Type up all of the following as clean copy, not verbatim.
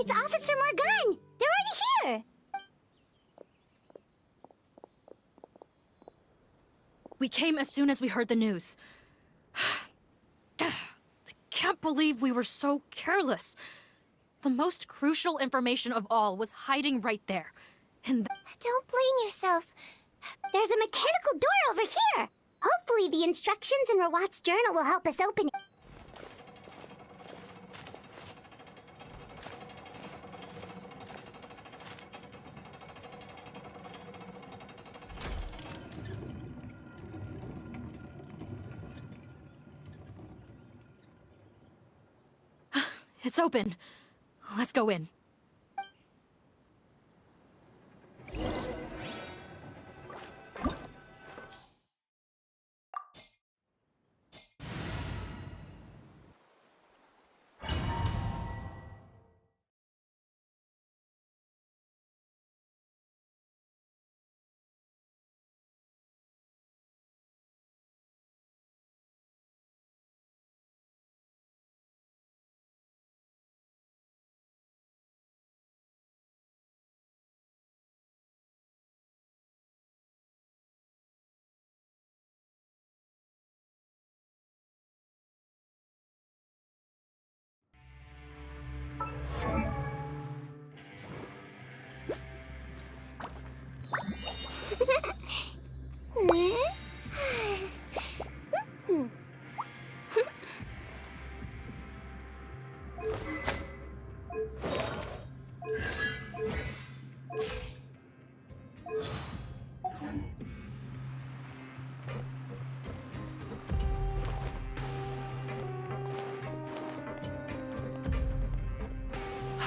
It's Officer Morgan! They're already here! We came as soon as we heard the news. I can't believe we were so careless. The most crucial information of all was hiding right there. And Don't blame yourself. There's a mechanical door over here! Hopefully the instructions in Rawat's journal will help us open it. it's open. Let's go in.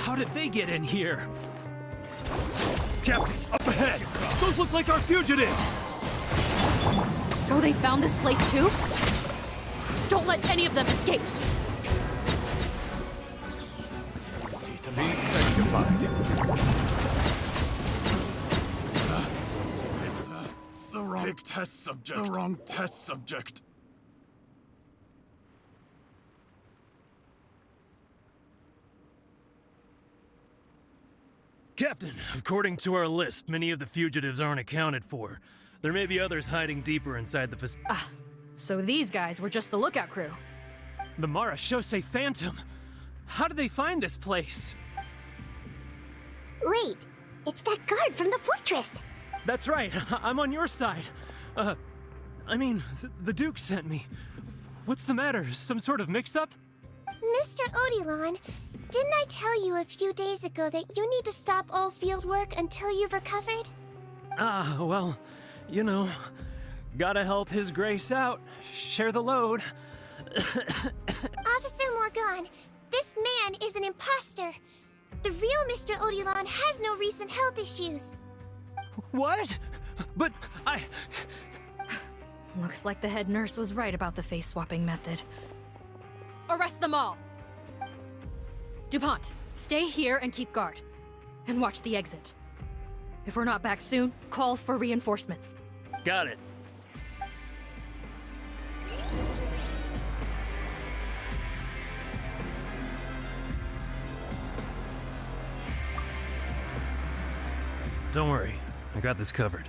How did they get in here? Captain, up ahead! Those look like our fugitives! So they found this place too? Don't let any of them escape! Be sanctified. The wrong test subject. The wrong test subject. Captain, according to our list, many of the fugitives aren't accounted for. There may be others hiding deeper inside the facility. So these guys were just the lookout crew. The Marachose Phantom! How did they find this place? Wait, it's that guard from the fortress! That's right, I'm on your side. The Duke sent me. What's the matter? Some sort of mix-up? Mr. Odilon, didn't I tell you a few days ago that you need to stop all field work until you've recovered? Well, you know, gotta help His Grace out. Share the load. Officer Morgan, this man is an imposter. The real Mr. Odilon has no recent health issues. What? But Looks like the head nurse was right about the face-swapping method. Arrest them all! DuPont, stay here and keep guard. And watch the exit. If we're not back soon, call for reinforcements. Got it. Don't worry, I got this covered.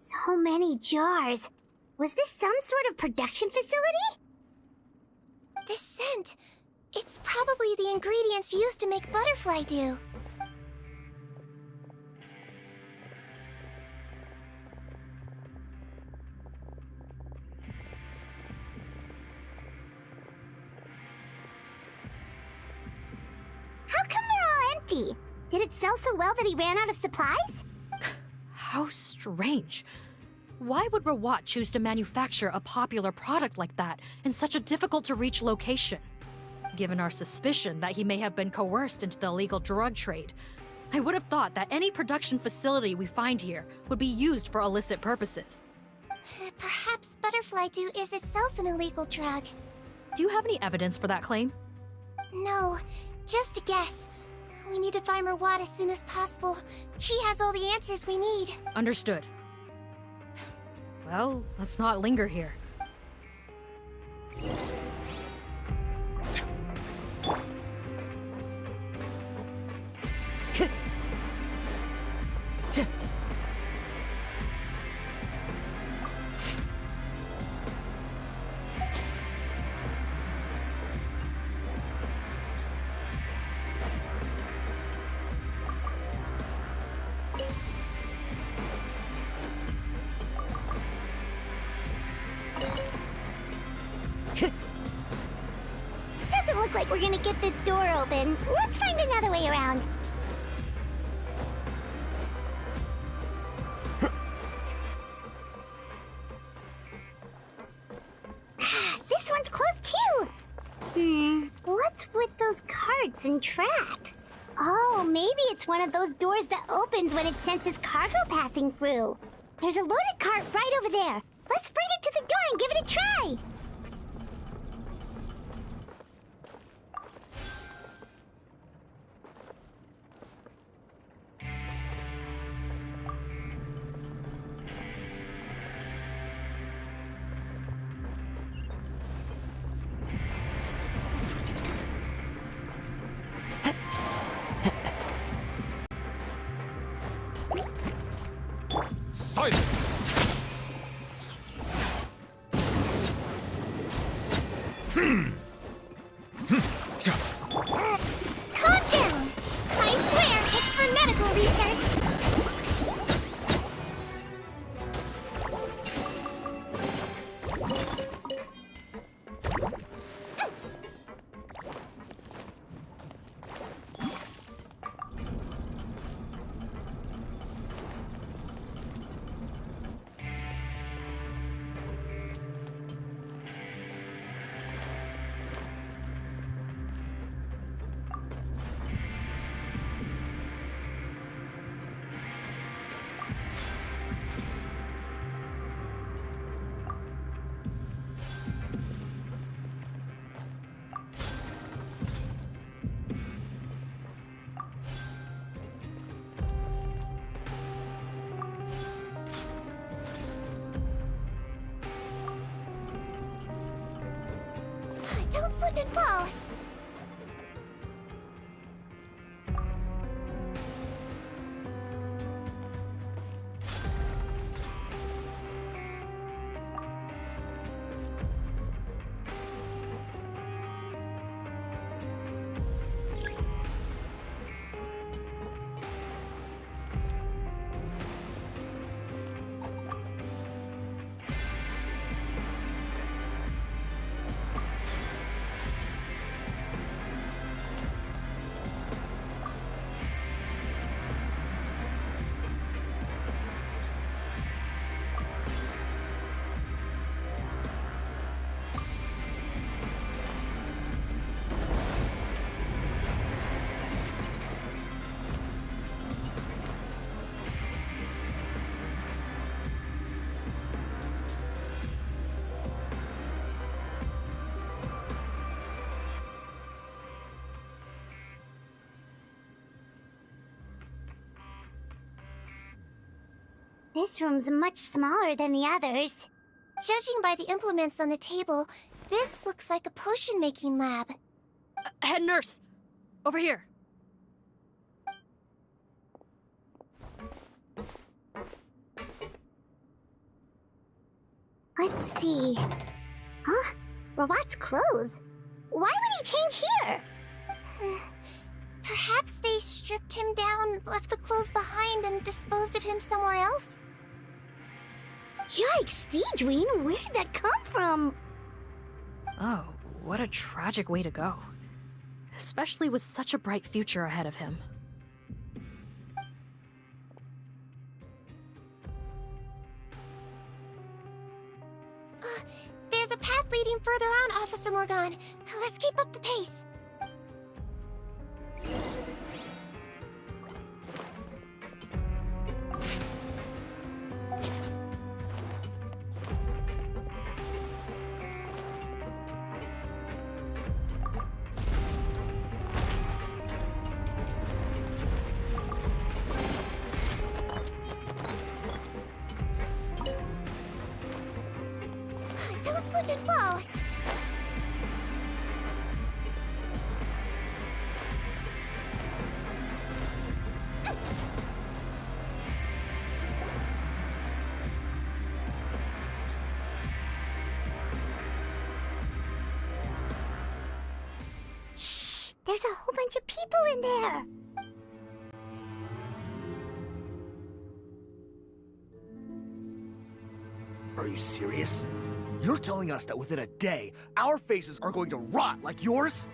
So many jars. Was this some sort of production facility? This scent. It's probably the ingredients used to make butterfly dew. How come they're all empty? Did it sell so well that he ran out of supplies? How strange. Why would Rawat choose to manufacture a popular product like that in such a difficult-to-reach location? Given our suspicion that he may have been coerced into the illegal drug trade, I would have thought that any production facility we find here would be used for illicit purposes. Perhaps butterfly dew is itself an illegal drug. Do you have any evidence for that claim? No, just a guess. We need to find Rawat as soon as possible. He has all the answers we need. Understood. Well, let's not linger here. Doesn't look like we're gonna get this door open. Let's find another way around. This one's closed too. What's with those carts and tracks? Oh, maybe it's one of those doors that opens when it senses cargo passing through. There's a loaded cart right over there. Let's bring it to the door and give it a try. Silence! Calm down! I swear it's for medical research! Don't slip and fall! This room's much smaller than the others. Judging by the implements on the table, this looks like a potion-making lab. Head nurse! Over here! Let's see... Huh? Rawat's clothes? Why would he change here? Perhaps they stripped him down, left the clothes behind, and disposed of him somewhere else? Yikes, Sigewinne, where did that come from? Oh, what a tragic way to go. Especially with such a bright future ahead of him. There's a path leading further on, Officer Morgan. Let's keep up the pace. Don't slip and fall. Shh! There's a whole bunch of people in there. Are you serious? You're telling us that within a day, our faces are going to rot like yours?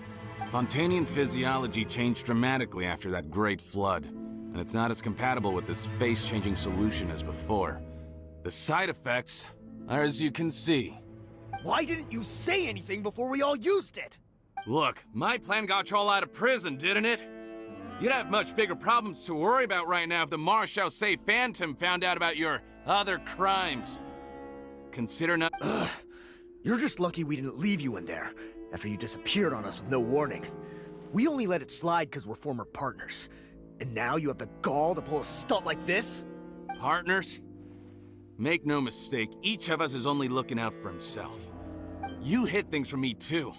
Fontanian physiology changed dramatically after that great flood, and it's not as compatible with this face-changing solution as before. The side effects are as you can see. Why didn't you say anything before we all used it? Look, my plan got you all out of prison, didn't it? You'd have much bigger problems to worry about right now if the Marshal Say Phantom found out about your other crimes. Consider not— You're just lucky we didn't leave you in there after you disappeared on us with no warning. We only let it slide because we're former partners. And now you have the gall to pull a stunt like this? Partners? Make no mistake, each of us is only looking out for himself. You hid things from me too.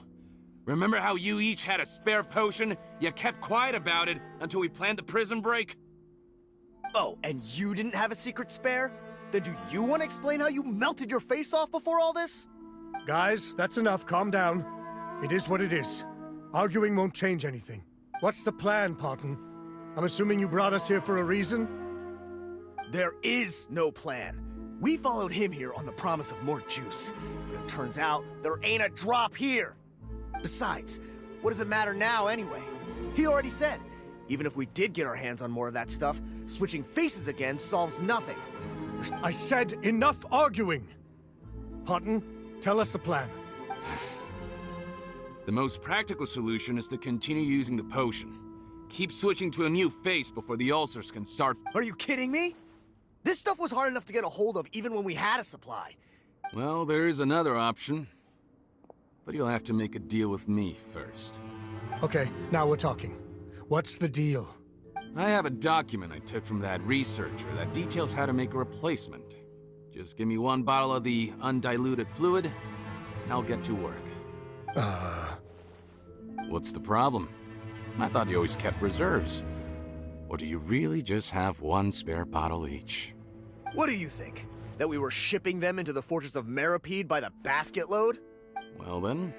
Remember how you each had a spare potion? You kept quiet about it until we planned the prison break? Oh, and you didn't have a secret spare? Then do you want to explain how you melted your face off before all this? Guys, that's enough. Calm down. It is what it is. Arguing won't change anything. What's the plan, Parton? I'm assuming you brought us here for a reason? There is no plan. We followed him here on the promise of more juice. But it turns out there ain't a drop here. Besides, what does it matter now anyway? He already said, even if we did get our hands on more of that stuff, switching faces again solves nothing. I said enough arguing! Parton, tell us the plan. The most practical solution is to continue using the potion. Keep switching to a new face before the ulcers can start— Are you kidding me? This stuff was hard enough to get a hold of even when we had a supply. Well, there is another option. But you'll have to make a deal with me first. Okay, now we're talking. What's the deal? I have a document I took from that researcher that details how to make a replacement. Just give me one bottle of the undiluted fluid, and I'll get to work. What's the problem? I thought you always kept reserves. Or do you really just have one spare bottle each? What do you think? That we were shipping them into the fortress of Meripede by the basket load? Well then,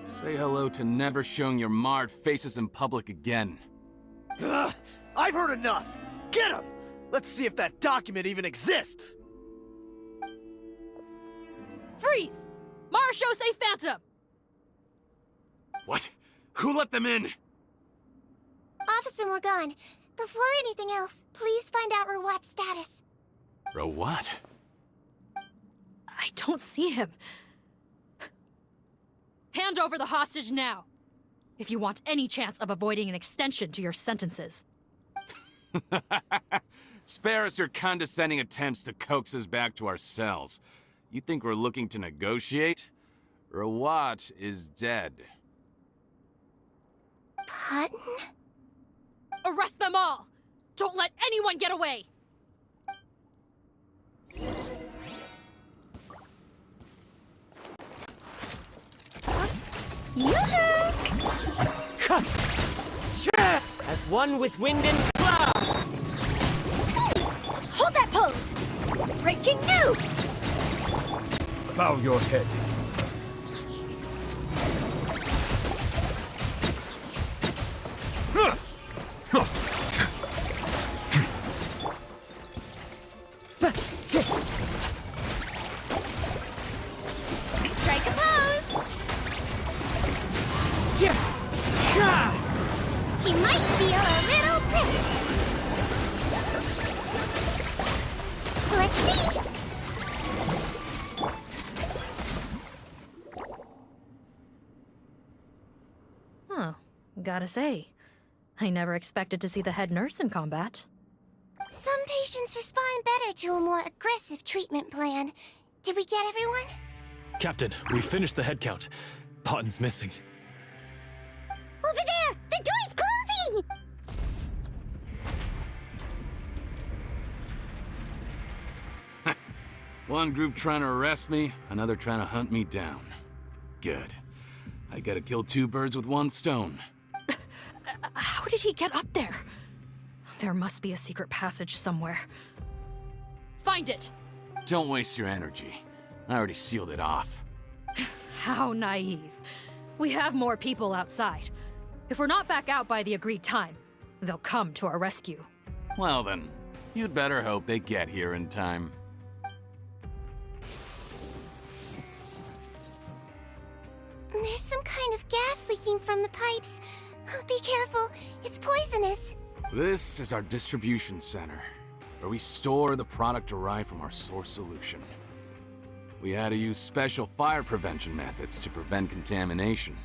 say hello to never showing your marred faces in public again. Ugh, I've heard enough! Get him! Let's see if that document even exists! Freeze! Marshal Say Phantom! What? Who let them in? Officer Morgan, before anything else, please find out Rawat's status. Rawat? I don't see him. Hand over the hostage now, if you want any chance of avoiding an extension to your sentences. Spare us your condescending attempts to coax us back to our cells. You think we're looking to negotiate? Rawat is dead. Parton? Arrest them all! Don't let anyone get away! As one with wind and cloud! Hold that pose! Breaking news! Bow your head. Strike a pose! He might feel a little prick. Let's see. Gotta say, I never expected to see the head nurse in combat. Some patients respond better to a more aggressive treatment plan. Did we get everyone? Captain, we finished the head count. Potten's missing. Over there! The door's closing! One group trying to arrest me, another trying to hunt me down. Good. I gotta kill two birds with one stone. How did he get up there? There must be a secret passage somewhere. Find it! Don't waste your energy. I already sealed it off. How naive. We have more people outside. If we're not back out by the agreed time, they'll come to our rescue. Well then, you'd better hope they get here in time. There's some kind of gas leaking from the pipes. Be careful, it's poisonous. This is our distribution center, where we store the product derived from our source solution. We had to use special fire prevention methods to prevent contamination.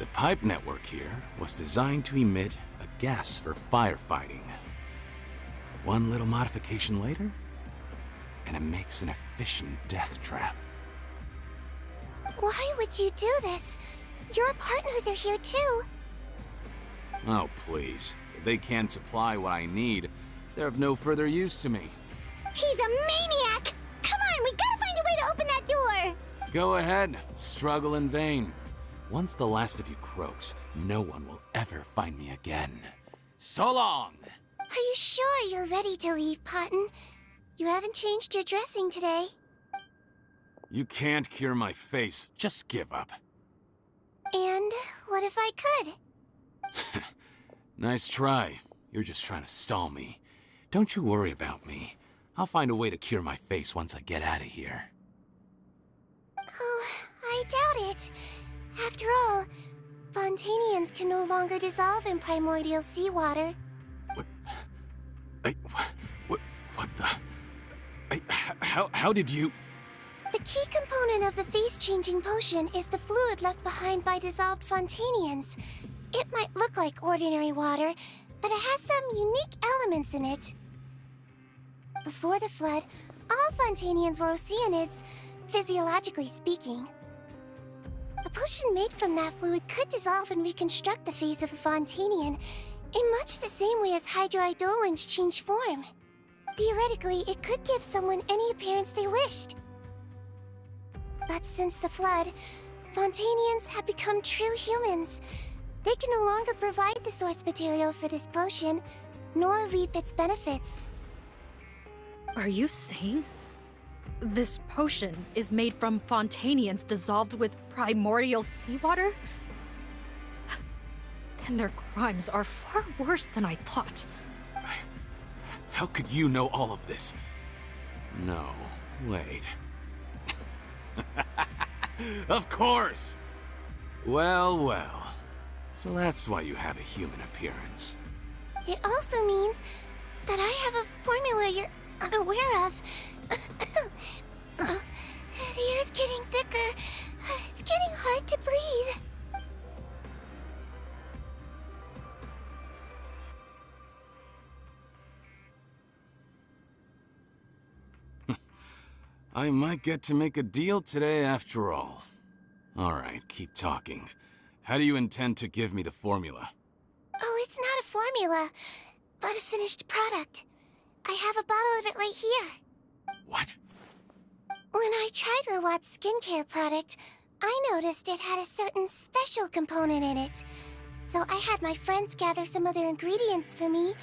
The pipe network here was designed to emit a gas for firefighting. One little modification later, and it makes an efficient death trap. Why would you do this? Your partners are here too. Oh, please. If they can't supply what I need, they're of no further use to me. He's a maniac! Come on, we gotta find a way to open that door! Go ahead, struggle in vain. Once the last of you croaks, no one will ever find me again. So long! Are you sure you're ready to leave, Potten? You haven't changed your dressing today. You can't cure my face, just give up. And what if I could? Nice try. You're just trying to stall me. Don't you worry about me. I'll find a way to cure my face once I get out of here. Oh, I doubt it. After all, Fontanians can no longer dissolve in primordial seawater. What the... How did you... The key component of the face-changing potion is the fluid left behind by dissolved Fontanians. It might look like ordinary water, but it has some unique elements in it. Before the flood, all Fontanians were Oceanids, physiologically speaking. A potion made from that fluid could dissolve and reconstruct the face of a Fontanian in much the same way as hydroidolins change form. Theoretically, it could give someone any appearance they wished. But since the flood, Fontanians have become true humans. They can no longer provide the source material for this potion, nor reap its benefits. Are you saying this potion is made from Fontanians dissolved with primordial seawater? Then their crimes are far worse than I thought. How could you know all of this? No, wait. Of course! Well, well. So that's why you have a human appearance. It also means that I have a formula you're unaware of. The air's getting thicker. It's getting hard to breathe. I might get to make a deal today after all. All right, keep talking. How do you intend to give me the formula? Oh, it's not a formula, but a finished product. I have a bottle of it right here. What? When I tried Rawat's skincare product, I noticed it had a certain special component in it. So I had my friends gather some other ingredients for me,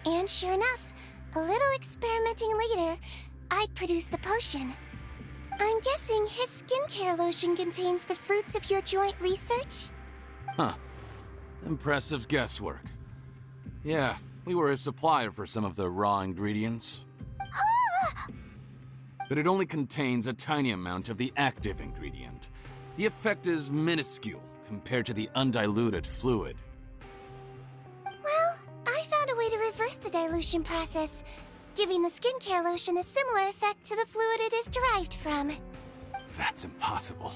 and sure enough, a little experimenting later, I'd produced the potion. I'm guessing his skincare lotion contains the fruits of your joint research? Huh. Impressive guesswork. Yeah, we were a supplier for some of the raw ingredients. But it only contains a tiny amount of the active ingredient. The effect is minuscule compared to the undiluted fluid. Well, I found a way to reverse the dilution process, giving the skincare lotion a similar effect to the fluid it is derived from. That's impossible.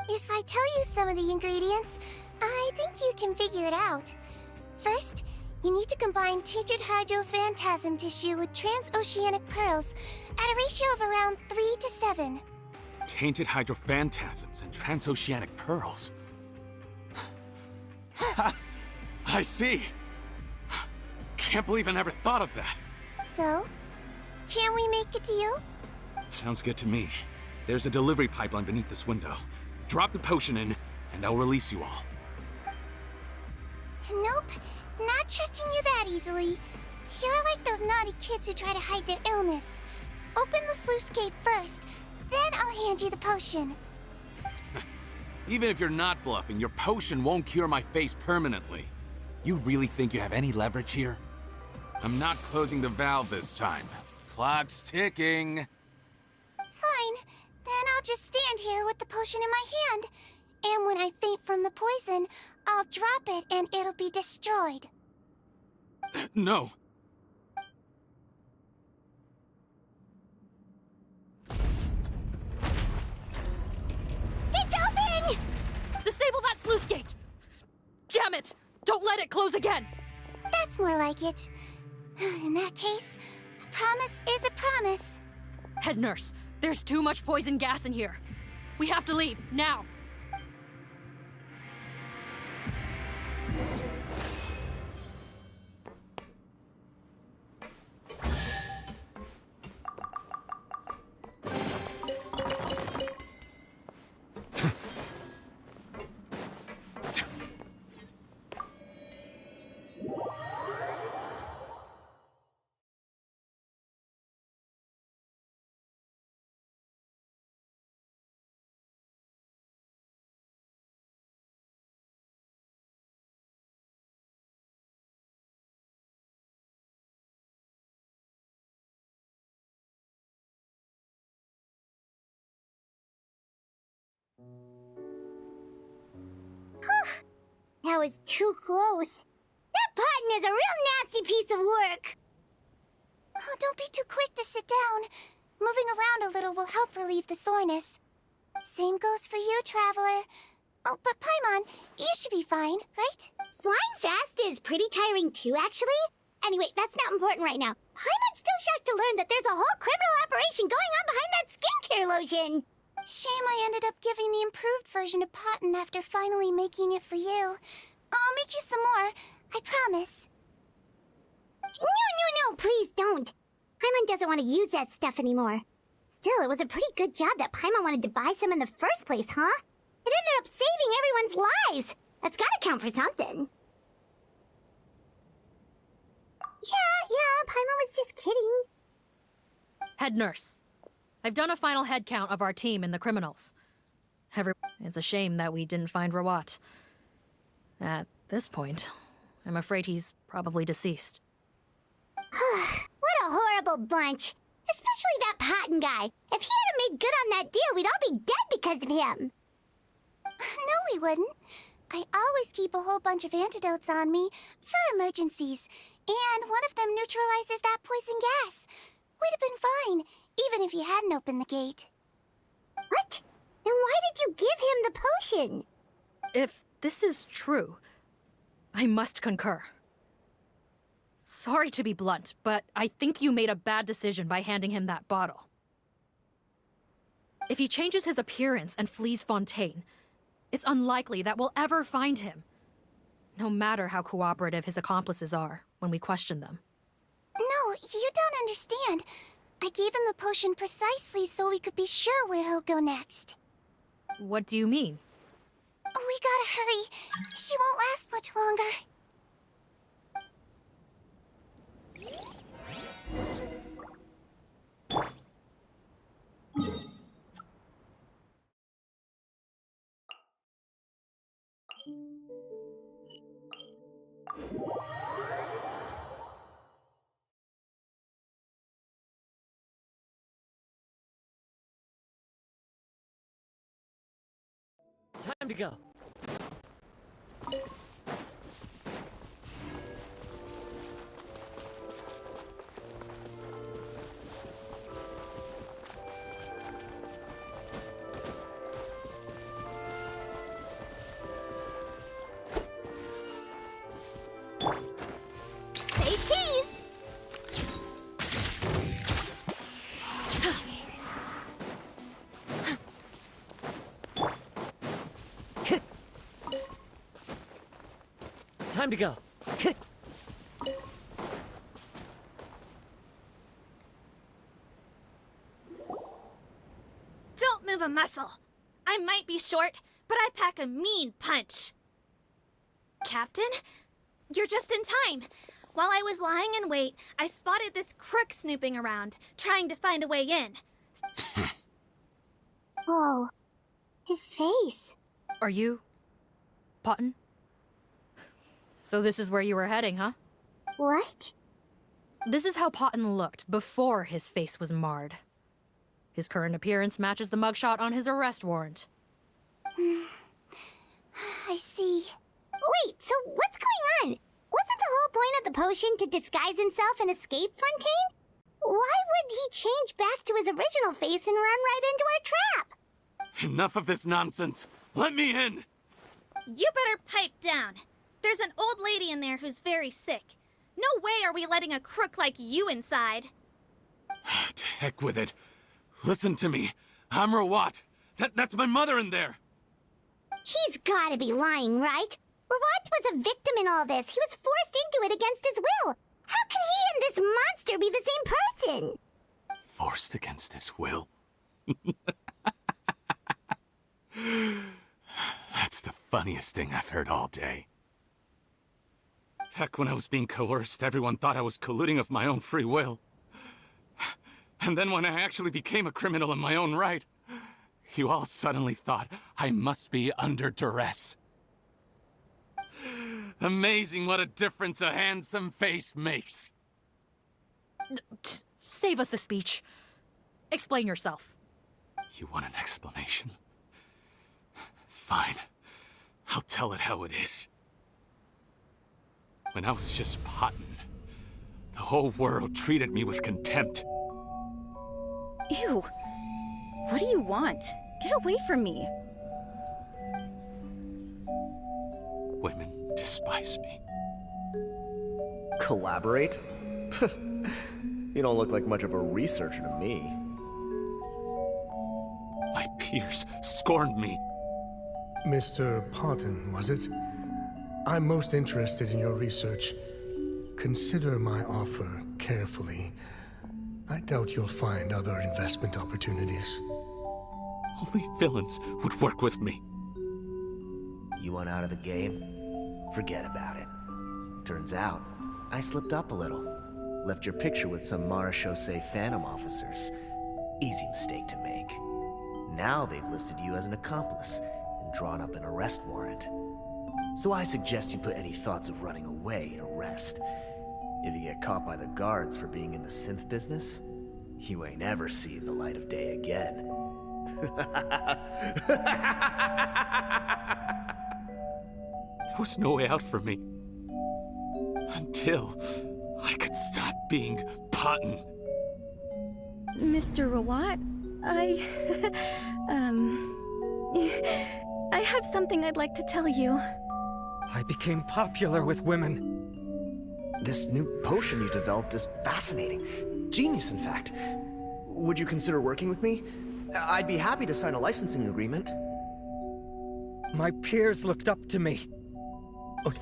If I tell you some of the ingredients, I think you can figure it out. First, you need to combine tainted hydrophantasm tissue with transoceanic pearls at a ratio of around 3 to 7. Tainted hydrophantasms and transoceanic pearls. I see. Can't believe I never thought of that. So, can we make a deal? Sounds good to me. There's a delivery pipeline beneath this window. Drop the potion in, and I'll release you all. Nope, not trusting you that easily. You're like those naughty kids who try to hide their illness. Open the sluice gate first, then I'll hand you the potion. Even if you're not bluffing, your potion won't cure my face permanently. You really think you have any leverage here? I'm not closing the valve this time. Clock's ticking. Fine, then I'll just stand here with the potion in my hand. And when I faint from the poison, I'll drop it and it'll be destroyed. No. It's open! Disable that sluice gate! Damn it! Don't let it close again! That's more like it. In that case, a promise is a promise. Head nurse, there's too much poison gas in here. We have to leave, now! That was too close. That button is a real nasty piece of work. Oh, don't be too quick to sit down. Moving around a little will help relieve the soreness. Same goes for you, Traveler. Oh, but Paimon, you should be fine, right? Flying fast is pretty tiring too, actually. Anyway, that's not important right now. Paimon's still shocked to learn that there's a whole criminal operation going on behind that skincare lotion. Shame I ended up giving the improved version to Potten after finally making it for you. I'll make you some more, I promise. No, please don't. Paimon doesn't want to use that stuff anymore. Still, it was a pretty good job that Paimon wanted to buy some in the first place, huh? It ended up saving everyone's lives. That's gotta count for something. Yeah, Paimon was just kidding. Head nurse, I've done a final head count of our team and the criminals. It's a shame that we didn't find Rawat. At this point, I'm afraid he's probably deceased. What a horrible bunch. Especially that Potten guy. If he had made good on that deal, we'd all be dead because of him. No, we wouldn't. I always keep a whole bunch of antidotes on me for emergencies. And one of them neutralizes that poison gas. We'd have been fine, even if you hadn't opened the gate. What? Then why did you give him the potion? If this is true, I must concur. Sorry to be blunt, but I think you made a bad decision by handing him that bottle. If he changes his appearance and flees Fontaine, it's unlikely that we'll ever find him. No matter how cooperative his accomplices are when we question them. No, you don't understand. I gave him the potion precisely so we could be sure where he'll go next. What do you mean? We gotta hurry. She won't last much longer. Time to go. time to go. Don't move a muscle. I might be short, but I pack a mean punch. Captain? You're just in time. While I was lying in wait, I spotted this crook snooping around, trying to find a way in. Whoa. His face. Are you... Potton? So this is where you were heading, huh? What? This is how Potton looked before his face was marred. His current appearance matches the mugshot on his arrest warrant. I see. Wait, so what's going on? Wasn't the whole point of the potion to disguise himself and escape Fontaine? Why would he change back to his original face and run right into our trap? Enough of this nonsense. Let me in! You better pipe down. There's an old lady in there who's very sick. No way are we letting a crook like you inside. To heck with it. Listen to me. I'm Rawat. That's my mother in there. He's gotta be lying, right? Rawat was a victim in all this. He was forced into it against his will. How can he and this monster be the same person? Forced against his will? That's the funniest thing I've heard all day. Back when I was being coerced, everyone thought I was colluding of my own free will. And then when I actually became a criminal in my own right, you all suddenly thought I must be under duress. Amazing what a difference a handsome face makes. Save us the speech. Explain yourself. You want an explanation? Fine. I'll tell it how it is. When I was just Potton, the whole world treated me with contempt. Ew. What do you want? Get away from me. Women despise me. Collaborate? You don't look like much of a researcher to me. My peers scorned me. Mr. Potton, was it? I'm most interested in your research. Consider my offer carefully. I doubt you'll find other investment opportunities. Only villains would work with me. You want out of the game? Forget about it. Turns out, I slipped up a little. Left your picture with some Marechaussee Phantom officers. Easy mistake to make. Now they've listed you as an accomplice and drawn up an arrest warrant. So I suggest you put any thoughts of running away to rest. If you get caught by the guards for being in the synth business, you ain't ever seen the light of day again. There was no way out for me. Until I could stop being Potton. Mr. Rawat, I have something I'd like to tell you. I became popular with women. This new potion you developed is fascinating. Genius, in fact. Would you consider working with me? I'd be happy to sign a licensing agreement. My peers looked up to me. Okay,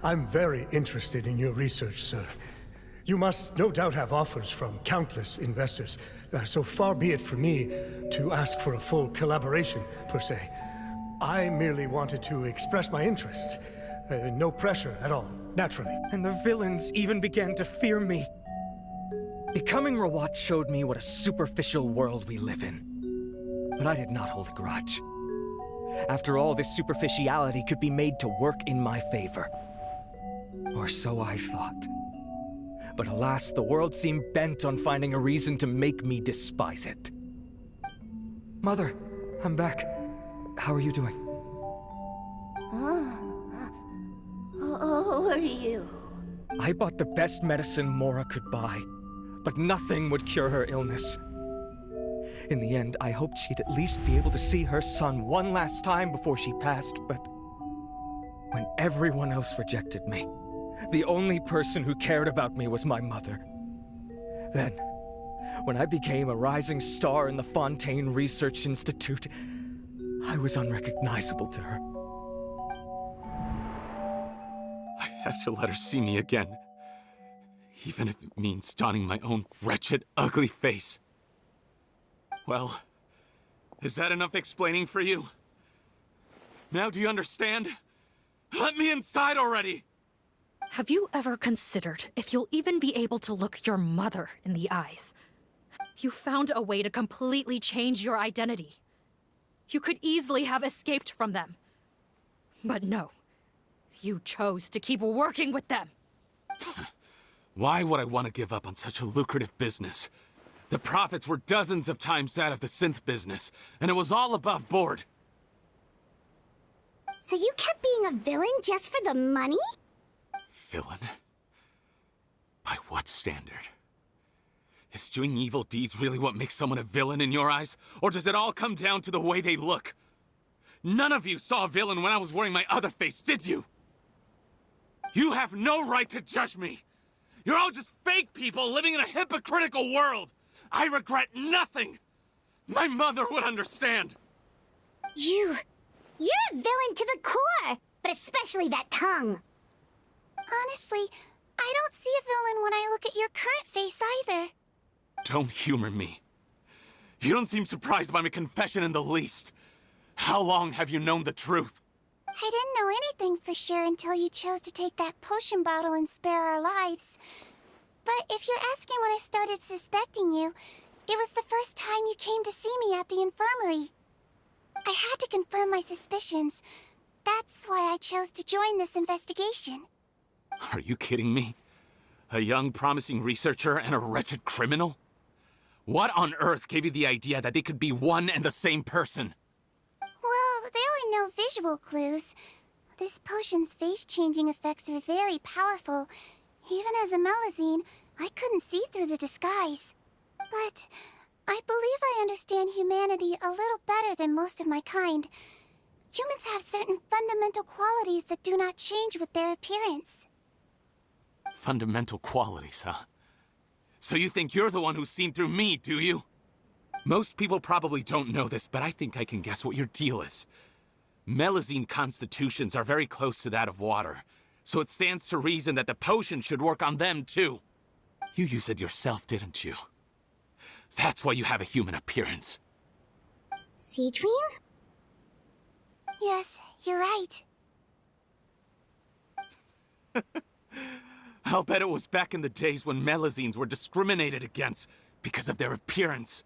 I'm very interested in your research, sir. You must no doubt have offers from countless investors. So far be it from me to ask for a full collaboration, per se. I merely wanted to express my interest. No pressure at all, naturally. And the villains even began to fear me. Becoming Rawat showed me what a superficial world we live in. But I did not hold a grudge. After all, this superficiality could be made to work in my favor. Or so I thought. But alas, the world seemed bent on finding a reason to make me despise it. Mother, I'm back. How are you doing? Who are you? I bought the best medicine Mora could buy, but nothing would cure her illness. In the end, I hoped she'd at least be able to see her son one last time before she passed, but when everyone else rejected me, the only person who cared about me was my mother. Then, when I became a rising star in the Fontaine Research Institute, I was unrecognizable to her. have to let her see me again. Even if it means donning my own wretched, ugly face. Well, is that enough explaining for you? Now do you understand? Let me inside already! Have you ever considered if you'll even be able to look your mother in the eyes? You found a way to completely change your identity. You could easily have escaped from them. But no. You chose to keep working with them. Why would I want to give up on such a lucrative business? The profits were dozens of times that of the synth business, and it was all above board. So you kept being a villain just for the money? Villain? By what standard? Is doing evil deeds really what makes someone a villain in your eyes? Or does it all come down to the way they look? None of you saw a villain when I was wearing my other face, did you? You have no right to judge me! You're all just fake people living in a hypocritical world! I regret nothing! My mother would understand! You're a villain to the core! But especially that tongue! Honestly, I don't see a villain when I look at your current face either. Don't humor me. You don't seem surprised by my confession in the least. How long have you known the truth? I didn't know anything for sure until you chose to take that potion bottle and spare our lives. But if you're asking when I started suspecting you, it was the first time you came to see me at the infirmary. I had to confirm my suspicions. That's why I chose to join this investigation. Are you kidding me? A young, promising researcher and a wretched criminal? What on earth gave you the idea that they could be one and the same person? Well, there were no visual clues. This potion's face-changing effects are very powerful. Even as a Melusine, I couldn't see through the disguise. But I believe I understand humanity a little better than most of my kind. Humans have certain fundamental qualities that do not change with their appearance. Fundamental qualities, huh? So you think you're the one who's seen through me, do you? Most people probably don't know this, but I think I can guess what your deal is. Melusine constitutions are very close to that of water, so it stands to reason that the potion should work on them too. You used it yourself, didn't you? That's why you have a human appearance. Sigewinne? Yes, you're right. I'll bet it was back in the days when Melusines were discriminated against because of their appearance.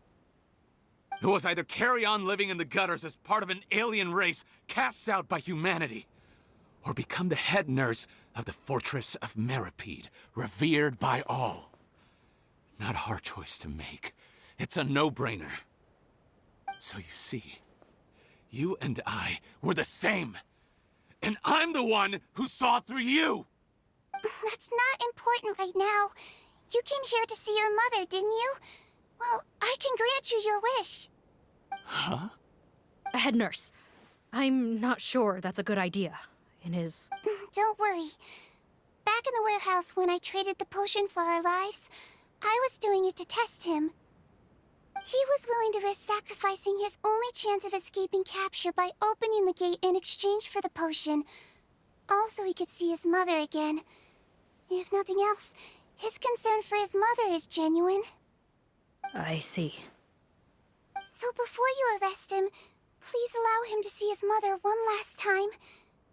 It was either carry on living in the gutters as part of an alien race cast out by humanity, or become the head nurse of the fortress of Meripede, revered by all. Not a hard choice to make. It's a no-brainer. So you see, you and I were the same. And I'm the one who saw through you! That's not important right now. You came here to see your mother, didn't you? Well, I can grant you your wish. Huh? Head nurse, I'm not sure that's a good idea. In his... Don't worry. Back in the warehouse when I traded the potion for our lives, I was doing it to test him. He was willing to risk sacrificing his only chance of escaping capture by opening the gate in exchange for the potion. Also, he could see his mother again. If nothing else, his concern for his mother is genuine. I see. So before you arrest him, please allow him to see his mother one last time.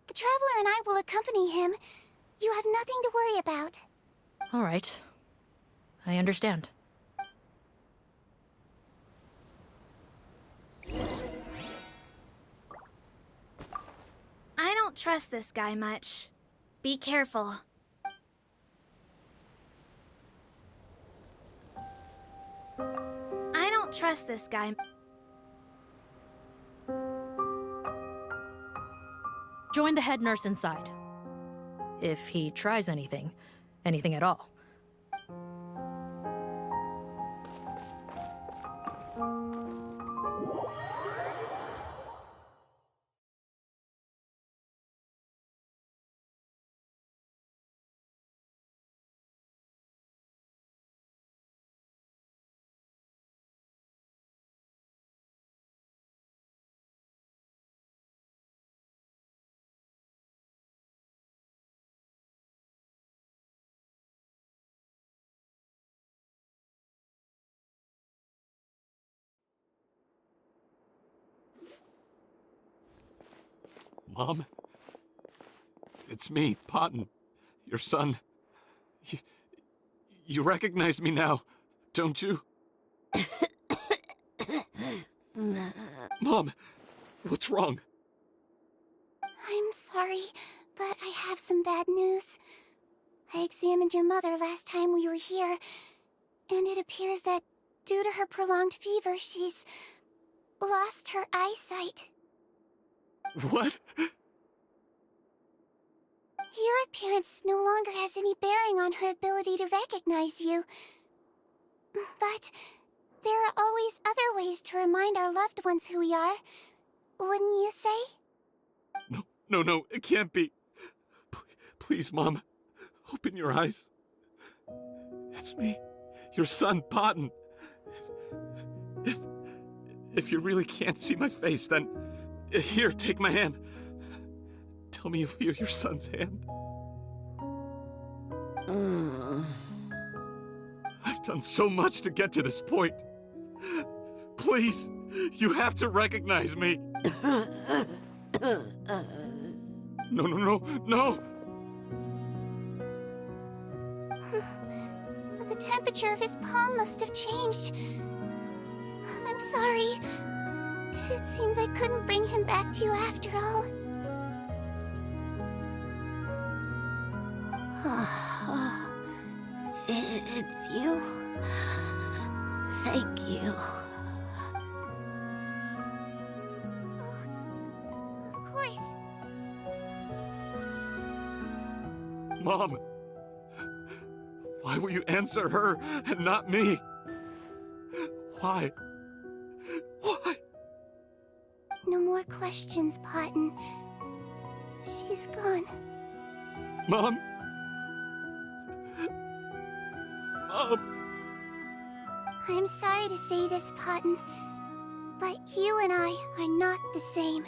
The Traveler and I will accompany him. You have nothing to worry about. All right. I understand. I don't trust this guy much. Be careful. I don't trust this guy. Join the head nurse inside. If he tries anything at all. Mom? It's me, Potton, your son. You recognize me now, don't you? Mom, what's wrong? I'm sorry, but I have some bad news. I examined your mother last time we were here, and it appears that due to her prolonged fever, she's lost her eyesight. What? Your appearance no longer has any bearing on her ability to recognize you. But there are always other ways to remind our loved ones who we are, wouldn't you say? No, it can't be. Please, Mom, open your eyes. It's me, your son, Potton. If you really can't see my face, then here, take my hand. Tell me you feel your son's hand. I've done so much to get to this point. Please, you have to recognize me. No. The temperature of his palm must have changed. I'm sorry. It seems I couldn't bring him back to you after all. It's you. Thank you. Of course. Mom, why will you answer her and not me? Why? No more questions, Potton. She's gone. Mom? I'm sorry to say this, Potton, but you and I are not the same.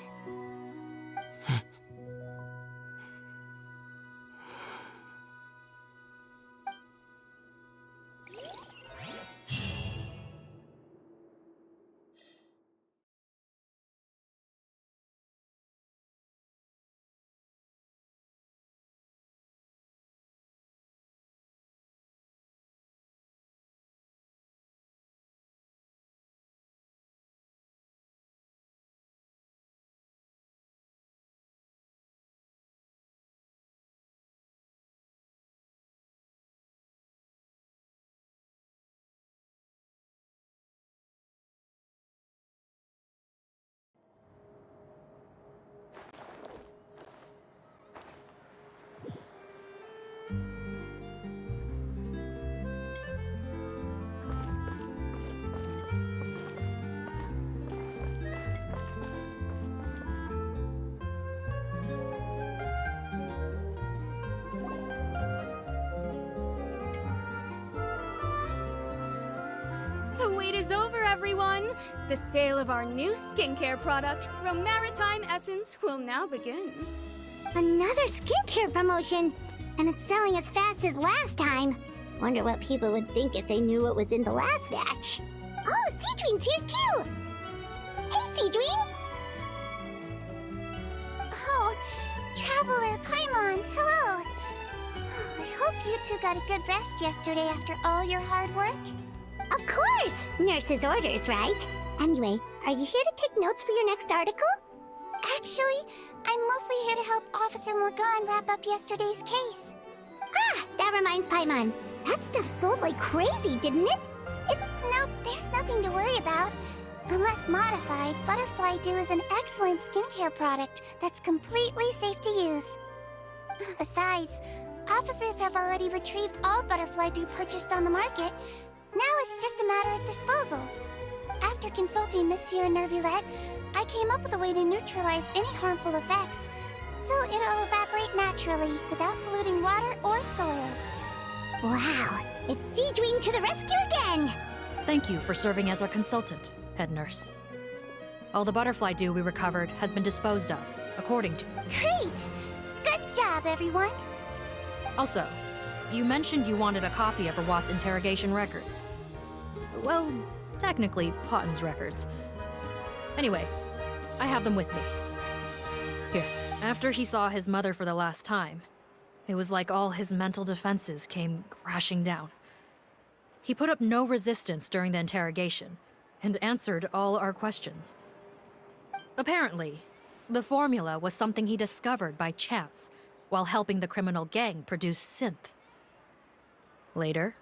The wait is over, everyone! The sale of our new skincare product, Maritime Essence, will now begin. Another skincare promotion! And it's selling as fast as last time. Wonder what people would think if they knew what was in the last batch. Oh, Sigewinne's here too! Hey, Sigewinne! Oh, Traveler Paimon, hello! I hope you two got a good rest yesterday after all your hard work. Of course! Nurse's orders, right? Anyway, are you here to take notes for your next article? Actually, I'm mostly here to help Officer Morgan wrap up yesterday's case. Ah, that reminds Paimon. That stuff sold like crazy, didn't it? Nope, there's nothing to worry about. Unless modified, Butterfly Dew is an excellent skincare product that's completely safe to use. Besides, officers have already retrieved all Butterfly Dew purchased on the market. Now it's just a matter of disposal. After consulting Monsieur Nervulette, I came up with a way to neutralize any harmful effects, so it'll evaporate naturally without polluting water or soil. Wow, it's Sigewinne to the rescue again! Thank you for serving as our consultant, head nurse. All the butterfly dew we recovered has been disposed of, according to... Great! Good job, everyone! Also, you mentioned you wanted a copy of Rawat's interrogation records. Well, technically, Potton's records. Anyway, I have them with me. Here. After he saw his mother for the last time, it was like all his mental defenses came crashing down. He put up no resistance during the interrogation and answered all our questions. Apparently, the formula was something he discovered by chance while helping the criminal gang produce synth. Later,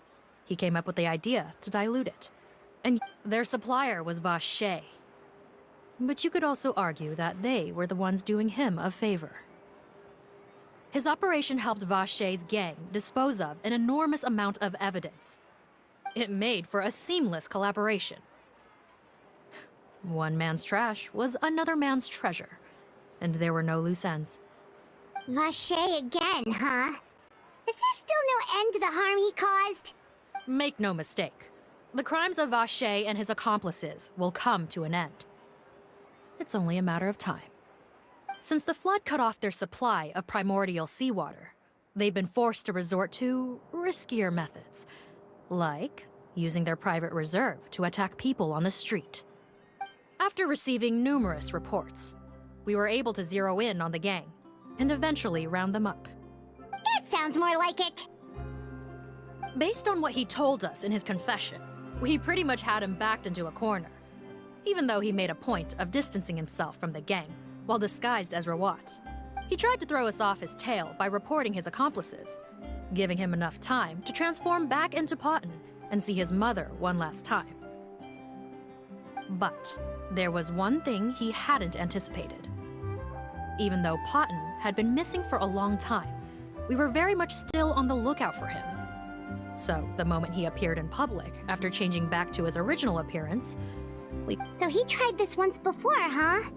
he came up with the idea to dilute it, and their supplier was Vache. But you could also argue that they were the ones doing him a favor. His operation helped Vache's gang dispose of an enormous amount of evidence. It made for a seamless collaboration. One man's trash was another man's treasure, and there were no loose ends. Vache again, huh? Is there still no end to the harm he caused? Make no mistake, the crimes of Vache and his accomplices will come to an end. It's only a matter of time. Since the flood cut off their supply of primordial seawater, they've been forced to resort to riskier methods, like using their private reserve to attack people on the street. After receiving numerous reports, we were able to zero in on the gang and eventually round them up. That sounds more like it. Based on what he told us in his confession, we pretty much had him backed into a corner, even though he made a point of distancing himself from the gang while disguised as Rawat. He tried to throw us off his tail by reporting his accomplices, giving him enough time to transform back into Potton and see his mother one last time. But there was one thing he hadn't anticipated. Even though Potton had been missing for a long time, we were very much still on the lookout for him. So the moment he appeared in public after changing back to his original appearance, So he tried this once before, huh?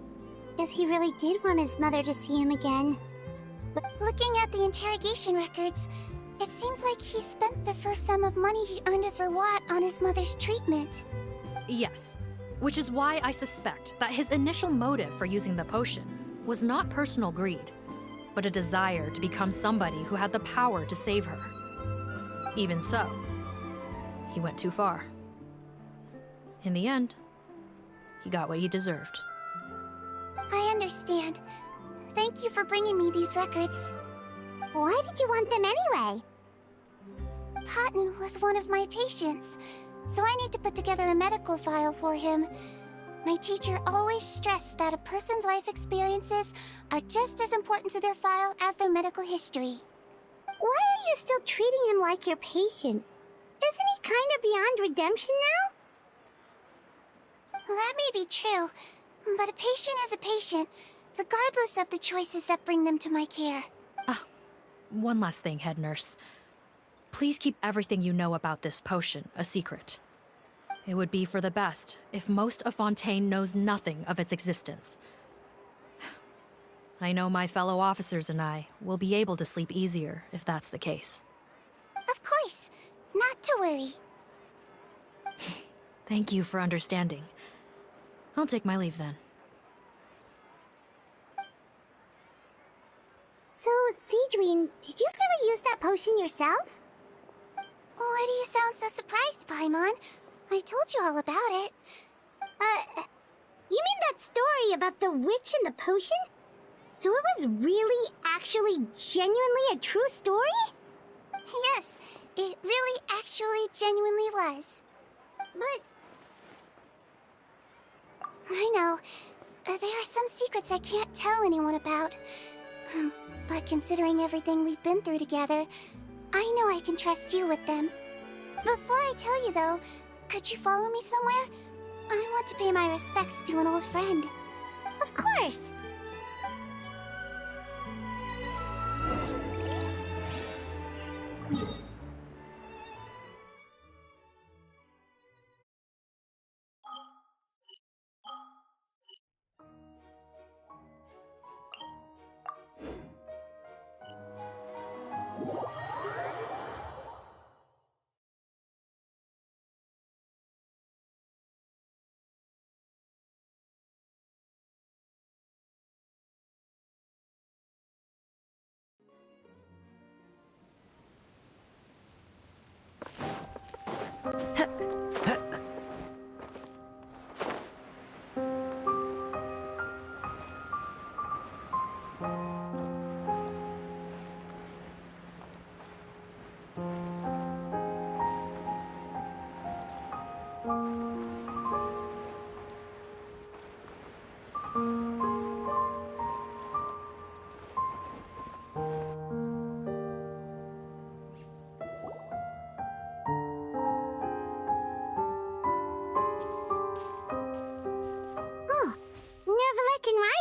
Guess he really did want his mother to see him again. Looking at the interrogation records, it seems like he spent the first sum of money he earned as Rawat on his mother's treatment. Yes, which is why I suspect that his initial motive for using the potion was not personal greed, but a desire to become somebody who had the power to save her. Even so, he went too far. In the end, he got what he deserved. I understand. Thank you for bringing me these records. Why did you want them anyway? Potton was one of my patients, so I need to put together a medical file for him. My teacher always stressed that a person's life experiences are just as important to their file as their medical history. Why are you still treating him like your patient? Isn't he kind of beyond redemption now? That may be true, but a patient is a patient, regardless of the choices that bring them to my care. One last thing, head nurse. Please keep everything you know about this potion a secret. It would be for the best if most of Fontaine knows nothing of its existence. I know my fellow officers and I will be able to sleep easier if that's the case. Of course, not to worry. Thank you for understanding. I'll take my leave then. So, Sigewinne, did you really use that potion yourself? Why do you sound so surprised, Paimon? I told you all about it. You mean that story about the witch and the potion? So it was really, actually, genuinely a true story? Yes, it really, actually, genuinely was. But... I know. There are some secrets I can't tell anyone about. But considering everything we've been through together, I know I can trust you with them. Before I tell you, though, could you follow me somewhere? I want to pay my respects to an old friend. Of course!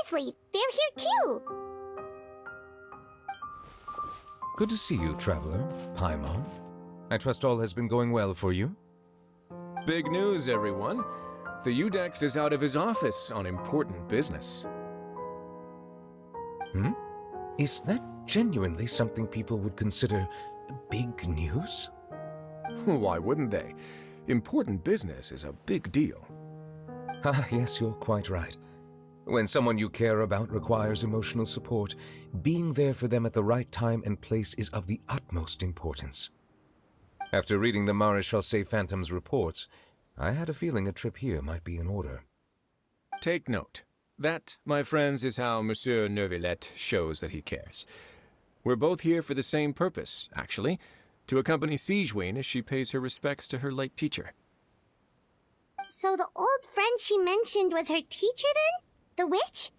seriously, they're here too. Good to see you, Traveler. Paimon. I trust all has been going well for you? Big news, everyone. The Udex is out of his office on important business. Is that genuinely something people would consider big news? Why wouldn't they? Important business is a big deal. Ah, yes, you're quite right. When someone you care about requires emotional support, being there for them at the right time and place is of the utmost importance. After reading the Maréchal Say Phantom's reports, I had a feeling a trip here might be in order. Take note. That, my friends, is how Monsieur Neuvillette shows that he cares. We're both here for the same purpose, actually, to accompany Sigewinne as she pays her respects to her late teacher. So the old friend she mentioned was her teacher then? The witch?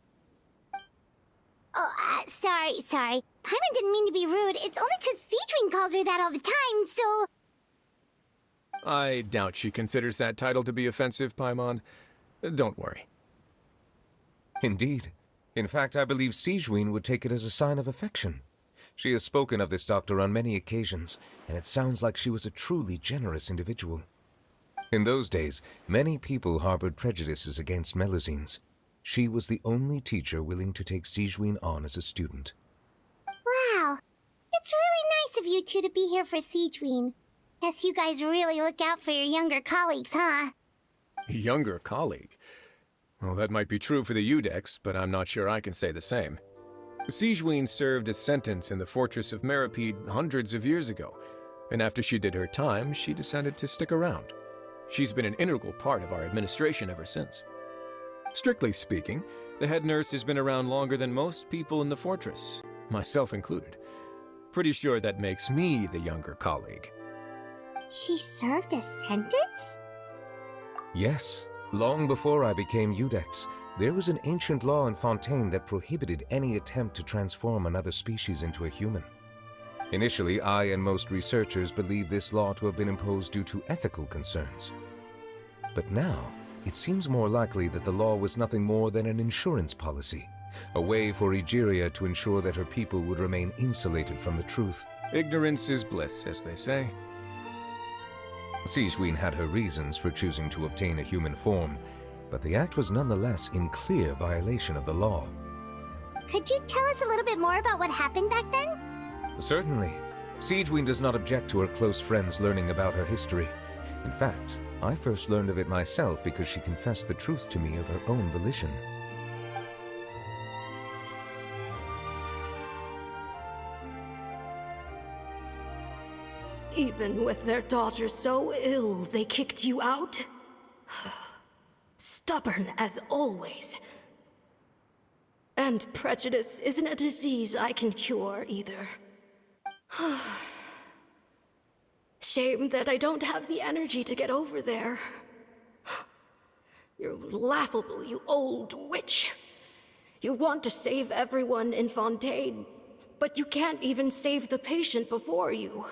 Oh, sorry. Paimon didn't mean to be rude. It's only 'cause Sigewinne calls her that all the time, so... I doubt she considers that title to be offensive, Paimon. Don't worry. Indeed. In fact, I believe Sigewinne would take it as a sign of affection. She has spoken of this doctor on many occasions, and it sounds like she was a truly generous individual. In those days, many people harbored prejudices against Melusines. She was the only teacher willing to take Sigewinne on as a student. Wow. It's really nice of you two to be here for Sigewinne. Guess you guys really look out for your younger colleagues, huh? Younger colleague? Well, that might be true for the Udex, but I'm not sure I can say the same. Sigewinne served a sentence in the fortress of Meripede hundreds of years ago, and after she did her time, she decided to stick around. She's been an integral part of our administration ever since. Strictly speaking, the head nurse has been around longer than most people in the fortress, myself included. Pretty sure that makes me the younger colleague. She served a sentence? Yes. Long before I became Udex, there was an ancient law in Fontaine that prohibited any attempt to transform another species into a human. Initially, I and most researchers believed this law to have been imposed due to ethical concerns. But now, it seems more likely that the law was nothing more than an insurance policy, a way for Egeria to ensure that her people would remain insulated from the truth. Ignorance is bliss, as they say. Sigewinne had her reasons for choosing to obtain a human form, but the act was nonetheless in clear violation of the law. Could you tell us a little bit more about what happened back then? Certainly. Sigewinne does not object to her close friends learning about her history. In fact, I first learned of it myself because she confessed the truth to me of her own volition. Even with their daughter so ill, they kicked you out? Stubborn as always. And prejudice isn't a disease I can cure either. Shame that I don't have the energy to get over there. You're laughable, you old witch. You want to save everyone in Fontaine, but you can't even save the patient before you.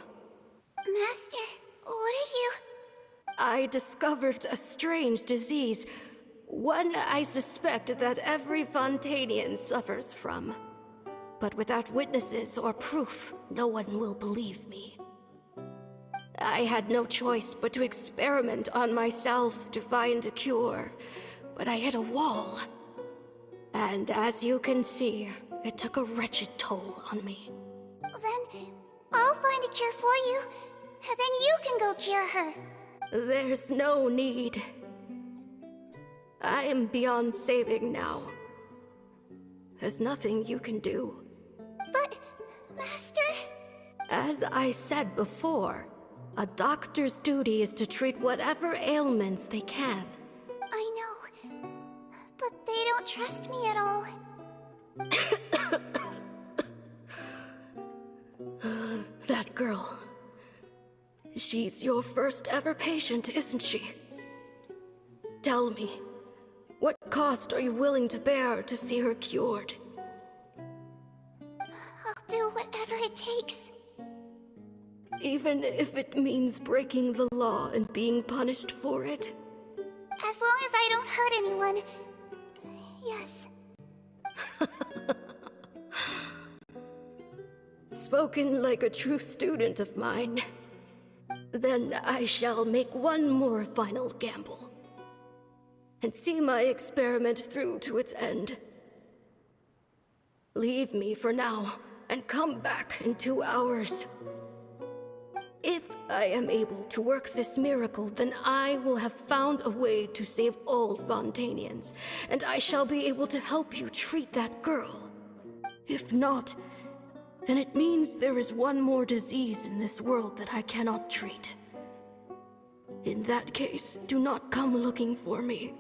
Master, what are you... I discovered a strange disease, one I suspect that every Fontainian suffers from. But without witnesses or proof, no one will believe me. I had no choice but to experiment on myself to find a cure, but I hit a wall. And as you can see, it took a wretched toll on me. Then I'll find a cure for you, and then you can go cure her. There's no need. I am beyond saving now. There's nothing you can do. But, Master... As I said before, a doctor's duty is to treat whatever ailments they can. I know, but they don't trust me at all. That girl. She's your first ever patient, isn't she? Tell me, what cost are you willing to bear to see her cured? I'll do whatever it takes. Even if it means breaking the law and being punished for it? As long as I don't hurt anyone. Yes. Spoken like a true student of mine. Then I shall make one more final gamble. And see my experiment through to its end. Leave me for now, and come back in 2 hours. If I am able to work this miracle, then I will have found a way to save all Fontanians, and I shall be able to help you treat that girl. If not, then it means there is one more disease in this world that I cannot treat. In that case, do not come looking for me.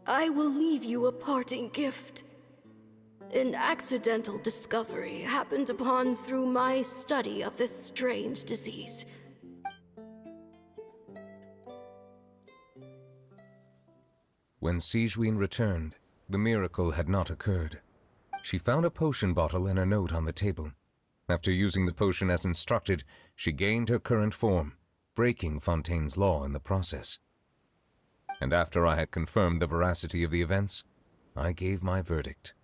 I will leave you a parting gift. An accidental discovery happened upon through my study of this strange disease. When Sigewinne returned, the miracle had not occurred. She found a potion bottle and a note on the table. After using the potion as instructed, she gained her current form, breaking Fontaine's law in the process. And after I had confirmed the veracity of the events, I gave my verdict.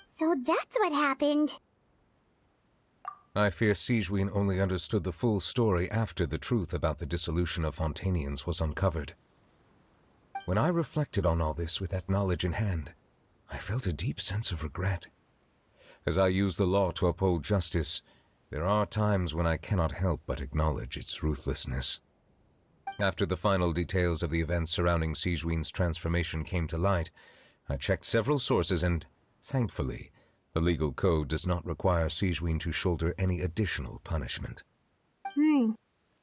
So that's what happened. I fear Sigewinne only understood the full story after the truth about the dissolution of Fontanians was uncovered. When I reflected on all this with that knowledge in hand, I felt a deep sense of regret. As I use the law to uphold justice, there are times when I cannot help but acknowledge its ruthlessness. After the final details of the events surrounding Sigewinne's transformation came to light, I checked several sources and, thankfully, the legal code does not require Sigewinne to shoulder any additional punishment.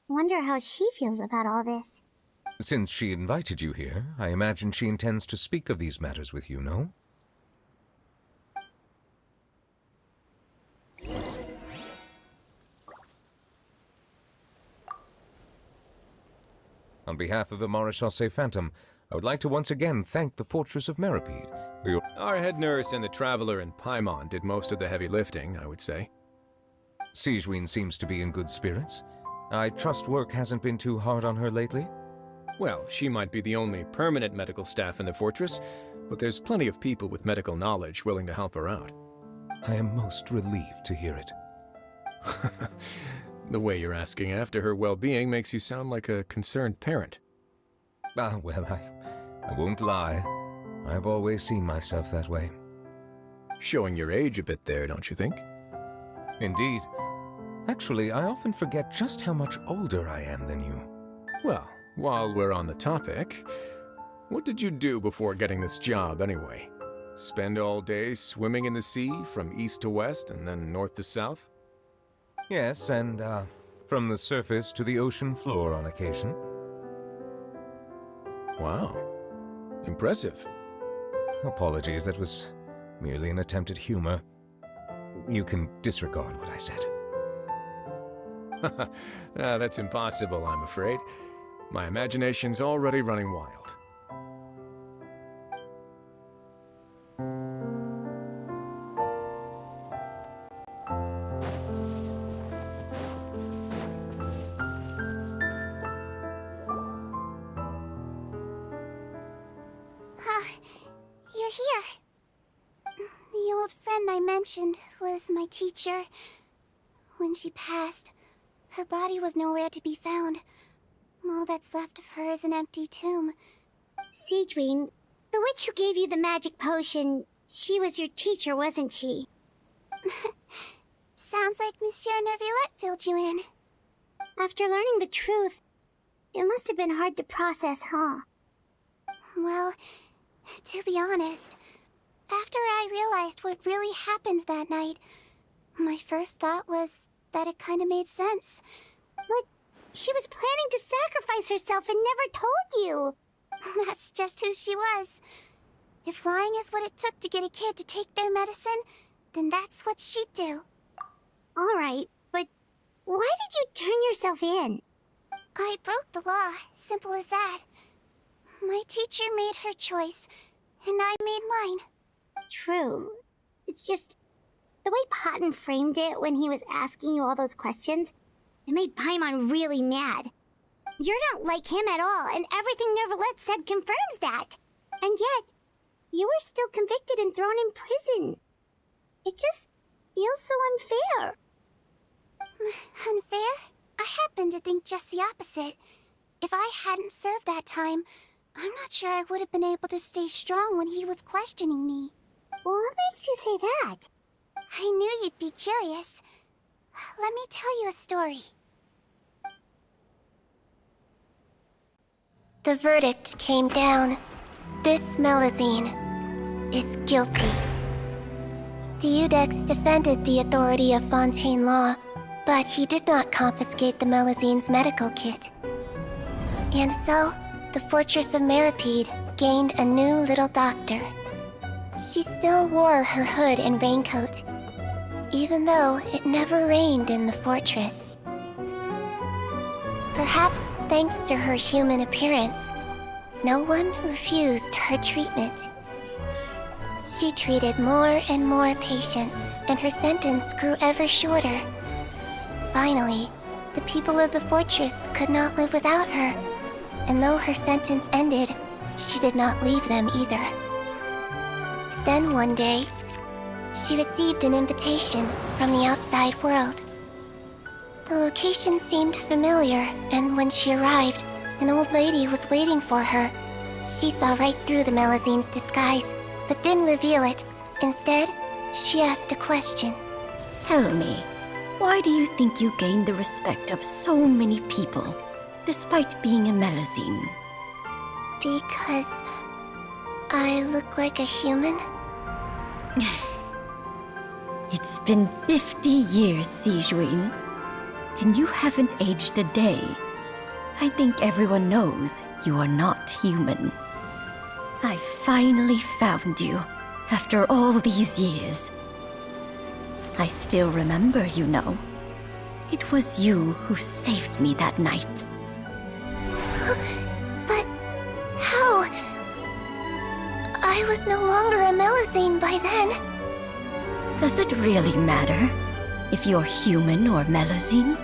Wonder how she feels about all this. Since she invited you here, I imagine she intends to speak of these matters with you, no? On behalf of the Maréchaussée Phantom, I would like to once again thank the Fortress of Meripede for your... Our head nurse and the Traveler in Paimon did most of the heavy lifting, I would say. Sigewinne seems to be in good spirits. I trust work hasn't been too hard on her lately? Well, she might be the only permanent medical staff in the fortress, but there's plenty of people with medical knowledge willing to help her out. I am most relieved to hear it. The way you're asking after her well-being makes you sound like a concerned parent. Well, I won't lie. I've always seen myself that way. Showing your age a bit there, don't you think? Indeed. Actually, I often forget just how much older I am than you. Well, while we're on the topic, what did you do before getting this job anyway? Spend all day swimming in the sea from east to west and then north to south? Yes, and from the surface to the ocean floor on occasion. Wow. Impressive. Apologies, that was merely an attempt at humor. You can disregard what I said. That's impossible, I'm afraid. My imagination's already running wild. You're here. The old friend I mentioned was my teacher. When she passed, her body was nowhere to be found. All that's left of her is an empty tomb. Sigewinne, the witch who gave you the magic potion, she was your teacher, wasn't she? Sounds like Monsieur Neuvillette filled you in. After learning the truth, it must have been hard to process, huh? Well, to be honest, after I realized what really happened that night, my first thought was that it kind of made sense. But she was planning to sacrifice herself and never told you. That's just who she was. If lying is what it took to get a kid to take their medicine, then that's what she'd do. All right, but why did you turn yourself in? I broke the law, simple as that. My teacher made her choice, and I made mine. True. It's just the way Potton framed it when he was asking you all those questions, it made Paimon really mad. You're not like him at all, and everything Neuvillette said confirms that. And yet, you were still convicted and thrown in prison. It just feels so unfair. Unfair? I happen to think just the opposite. If I hadn't served that time, I'm not sure I would have been able to stay strong when he was questioning me. What makes you say that? I knew you'd be curious. Let me tell you a story. The verdict came down. This Melusine is guilty. The Iudex defended the authority of Fontaine law, but he did not confiscate the Melusine's medical kit. And so, the fortress of Meripede gained a new little doctor. She still wore her hood and raincoat, even though it never rained in the fortress. Perhaps thanks to her human appearance, no one refused her treatment. She treated more and more patients, and her sentence grew ever shorter. Finally, the people of the fortress could not live without her, and though her sentence ended, she did not leave them either. Then one day, she received an invitation from the outside world. The location seemed familiar, and when she arrived, an old lady was waiting for her. She saw right through the Melusine's disguise, but didn't reveal it. Instead, she asked a question. Tell me, why do you think you gained the respect of so many people, despite being a Melusine? Because I look like a human? It's been 50 years, Sigewinne, and you haven't aged a day. I think everyone knows you are not human. I finally found you, after all these years. I still remember, you know. It was you who saved me that night. But how? I was no longer a Melusine by then. Does it really matter if you're human or Melusine?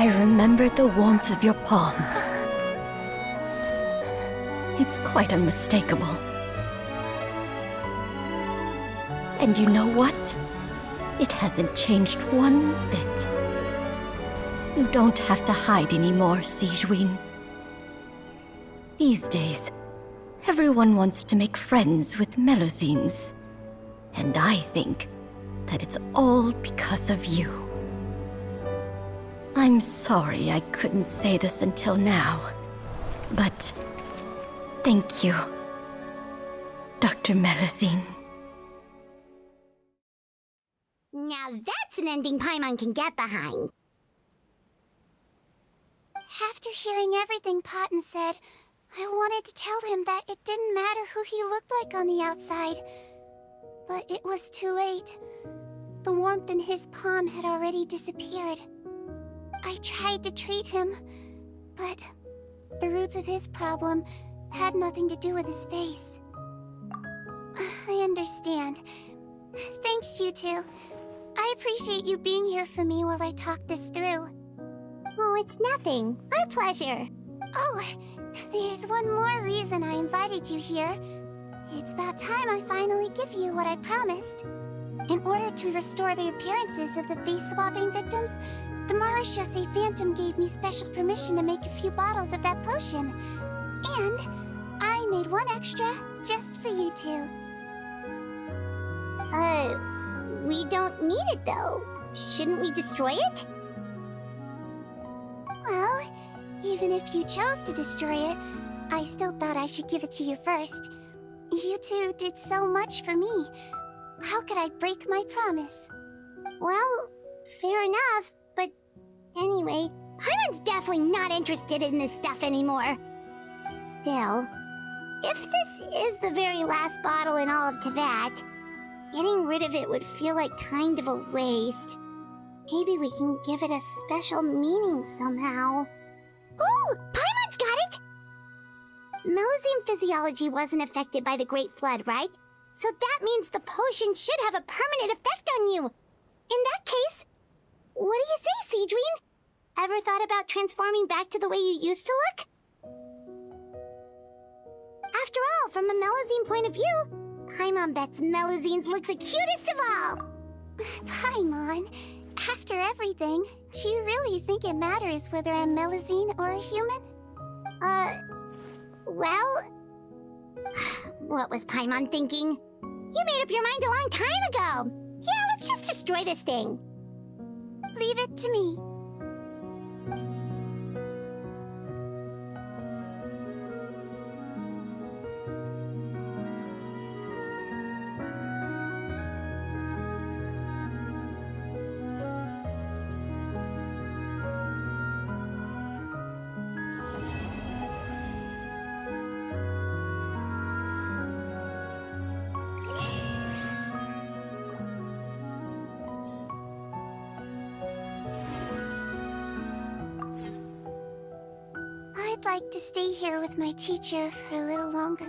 I remembered the warmth of your palm. It's quite unmistakable. And you know what? It hasn't changed one bit. You don't have to hide anymore, Sigewinne. These days, everyone wants to make friends with Melusines. And I think that it's all because of you. I'm sorry I couldn't say this until now, but thank you, Dr. Melusine. Now that's an ending Paimon can get behind. After hearing everything Paten said, I wanted to tell him that it didn't matter who he looked like on the outside. But it was too late. The warmth in his palm had already disappeared. I tried to treat him, but the roots of his problem had nothing to do with his face. I understand. Thanks, you two. I appreciate you being here for me while I talk this through. Oh, it's nothing. Our pleasure. Oh, there's one more reason I invited you here. It's about time I finally give you what I promised. In order to restore the appearances of the face-swapping victims, the Marechaussee Phantom gave me special permission to make a few bottles of that potion. And I made one extra just for you two. We don't need it though. Shouldn't we destroy it? Well, even if you chose to destroy it, I still thought I should give it to you first. You two did so much for me. How could I break my promise? Well, fair enough, but anyway, Paimon's definitely not interested in this stuff anymore. Still, if this is the very last bottle in all of Teyvat, getting rid of it would feel like kind of a waste. Maybe we can give it a special meaning somehow. Ooh, Paimon's got it! Melusine physiology wasn't affected by the Great Flood, right? So that means the potion should have a permanent effect on you. In that case, what do you say, Sigewinne? Ever thought about transforming back to the way you used to look? all, from a Melusine point of view. Paimon bets Melusines look the cutest of all. Paimon, after everything, do you really think it matters whether I'm Melusine or a human? Well... What was Paimon thinking? You made up your mind a long time ago. Yeah, let's just destroy this thing. Leave it to me. I'd like to stay here with my teacher for a little longer.